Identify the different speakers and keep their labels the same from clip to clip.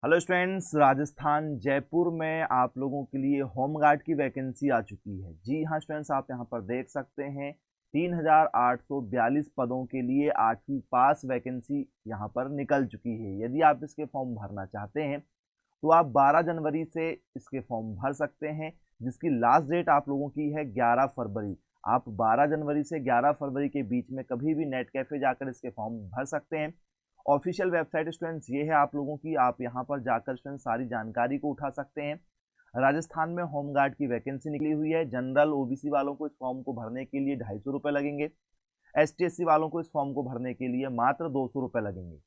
Speaker 1: Hello students, Rajasthan Jaipur में आप लोगों के लिए होमगार्ड की वैकेंसी आ चुकी है। जी हाँ स्टूडेंट्स, आप यहाँ पर देख सकते हैं 3842 पदों के लिए 8वीं पास वैकेंसी यहाँ पर निकल चुकी है। यदि आप इसके फॉर्म भरना चाहते हैं तो आप 12 जनवरी से इसके फॉर्म भर सकते हैं, जिसकी लास्ट डेट आप लोगों की है 11 फरवरी। आप 12 जनवरी से 11 फरवरी के बीच में कभी भी नेट कैफे जाकर इसके फॉर्म भर सकते हैं। ऑफिशियल वेबसाइट स्टूडेंट्स ये है आप लोगों की, आप यहाँ पर जाकर स्टूडेंट्स सारी जानकारी को उठा सकते हैं। राजस्थान में होमगार्ड की वैकेंसी निकली हुई है। जनरल ओबीसी वालों को इस फॉर्म को भरने के लिए 250 रुपये लगेंगे। ST SC वालों को इस फॉर्म को भरने के लिए मात्र 200 रुपये लगेंगे।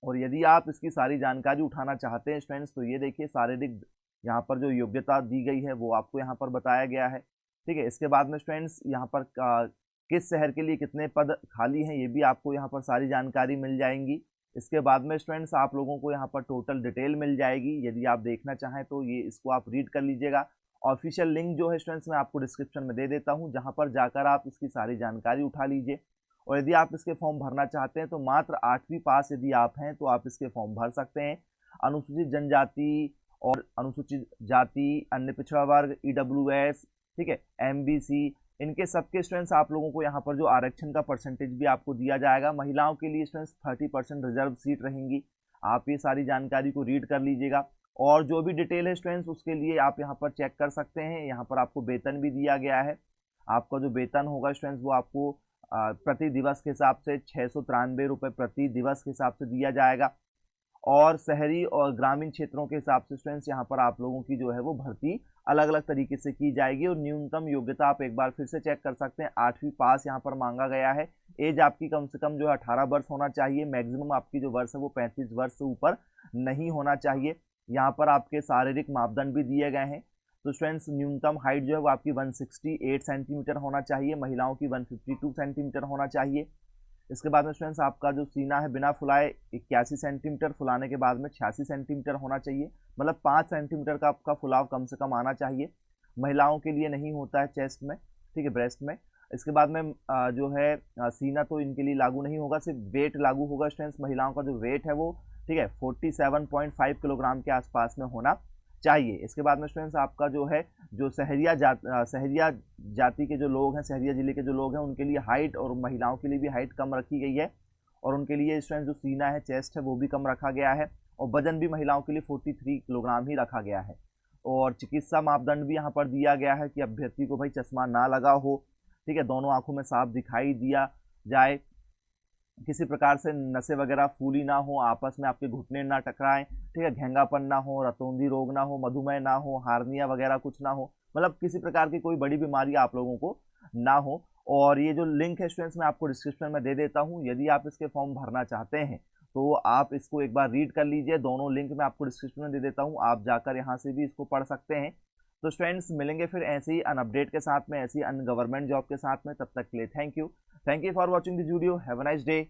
Speaker 1: और यदि आप इसकी सारी जानकारी उठाना चाहते हैं स्टूडेंट्स, तो ये देखिए शारीरिक यहाँ पर जो योग्यता दी गई है वो आपको यहाँ पर बताया गया है। ठीक है, इसके बाद में स्टूडेंट्स यहाँ पर किस शहर के लिए कितने पद खाली हैं ये भी आपको यहाँ पर सारी जानकारी मिल जाएंगी। इसके बाद में स्टूडेंट्स आप लोगों को यहाँ पर टोटल डिटेल मिल जाएगी। यदि आप देखना चाहें तो ये इसको आप रीड कर लीजिएगा। ऑफिशियल लिंक जो है स्टूडेंट्स मैं आपको डिस्क्रिप्शन में दे देता हूँ, जहाँ पर जाकर आप इसकी सारी जानकारी उठा लीजिए। और यदि आप इसके फॉर्म भरना चाहते हैं तो मात्र 8वीं पास यदि आप हैं तो आप इसके फॉर्म भर सकते हैं। अनुसूचित जनजाति और अनुसूचित जाति, अन्य पिछड़ा वर्ग, EWS, ठीक है, MBC, इनके सबके स्टूडेंट्स आप लोगों को यहाँ पर जो आरक्षण का परसेंटेज भी आपको दिया जाएगा। महिलाओं के लिए स्टूडेंट्स 30% रिजर्व सीट रहेंगी। आप ये सारी जानकारी को रीड कर लीजिएगा। और जो भी डिटेल है स्टूडेंट्स उसके लिए आप यहाँ पर चेक कर सकते हैं। यहाँ पर आपको वेतन भी दिया गया है। आपका जो वेतन होगा स्टूडेंट्स वो आपको प्रति दिवस के हिसाब से 693 रुपये प्रति दिवस के हिसाब से दिया जाएगा। और शहरी और ग्रामीण क्षेत्रों के हिसाब से स्टूडेंट्स यहाँ पर आप लोगों की जो है वो भर्ती अलग अलग तरीके से की जाएगी। और न्यूनतम योग्यता आप एक बार फिर से चेक कर सकते हैं, 8वीं पास यहाँ पर मांगा गया है। एज आपकी कम से कम जो है 18 वर्ष होना चाहिए। मैक्सिमम आपकी जो वर्ष है वो 35 वर्ष से ऊपर नहीं होना चाहिए। यहाँ पर आपके शारीरिक मापदंड भी दिए गए हैं। तो स्टूडेंट्स न्यूनतम हाइट जो है वो आपकी 168 सेंटीमीटर होना चाहिए। महिलाओं की 152 सेंटीमीटर होना चाहिए। इसके बाद में स्टूडेंट्स आपका जो सीना है बिना फुलाए 81 सेंटीमीटर, फुलाने के बाद में 86 सेंटीमीटर होना चाहिए। मतलब 5 सेंटीमीटर का आपका फुलाव कम से कम आना चाहिए। महिलाओं के लिए नहीं होता है चेस्ट में, ठीक है, ब्रेस्ट में। इसके बाद में जो है सीना तो इनके लिए लागू नहीं होगा, सिर्फ वेट लागू होगा स्टूडेंट्स। महिलाओं का जो वेट है वो, ठीक है, 47.5 किलोग्राम के आसपास में होना चाहिए। इसके बाद में स्टूडेंट्स आपका जो है जो सहरिया जाति के जो लोग हैं, सहरिया जिले के जो लोग हैं, उनके लिए हाइट और महिलाओं के लिए भी हाइट कम रखी गई है। और उनके लिए स्टूडेंट्स जो सीना है, चेस्ट है, वो भी कम रखा गया है। और वजन भी महिलाओं के लिए 43 किलोग्राम ही रखा गया है। और चिकित्सा मापदंड भी यहाँ पर दिया गया है कि अभ्यर्थी को भाई चश्मा ना लगा हो, ठीक है, दोनों आंखों में साफ दिखाई दिया जाए, किसी प्रकार से नसें वगैरह फूली ना हो, आपस में आपके घुटने ना टकराएं, ठीक है, घेंगापन ना हो, रतौंधी रोग ना हो, मधुमेह ना हो, हार्निया वगैरह कुछ ना हो, मतलब किसी प्रकार की कोई बड़ी बीमारी आप लोगों को ना हो। और ये जो लिंक है स्टूडेंट्स मैं आपको डिस्क्रिप्शन में दे देता हूँ। यदि आप इसके फॉर्म भरना चाहते हैं तो आप इसको एक बार रीड कर लीजिए। दोनों लिंक मैं आपको डिस्क्रिप्शन में दे देता हूँ, आप जाकर यहाँ से भी इसको पढ़ सकते हैं। तो स्टूडेंट्स मिलेंगे फिर ऐसे ही अन अपडेट के साथ में, ऐसी अन गवर्नमेंट जॉब के साथ में। तब तक के लिए thank you for watching this video. Have a nice day.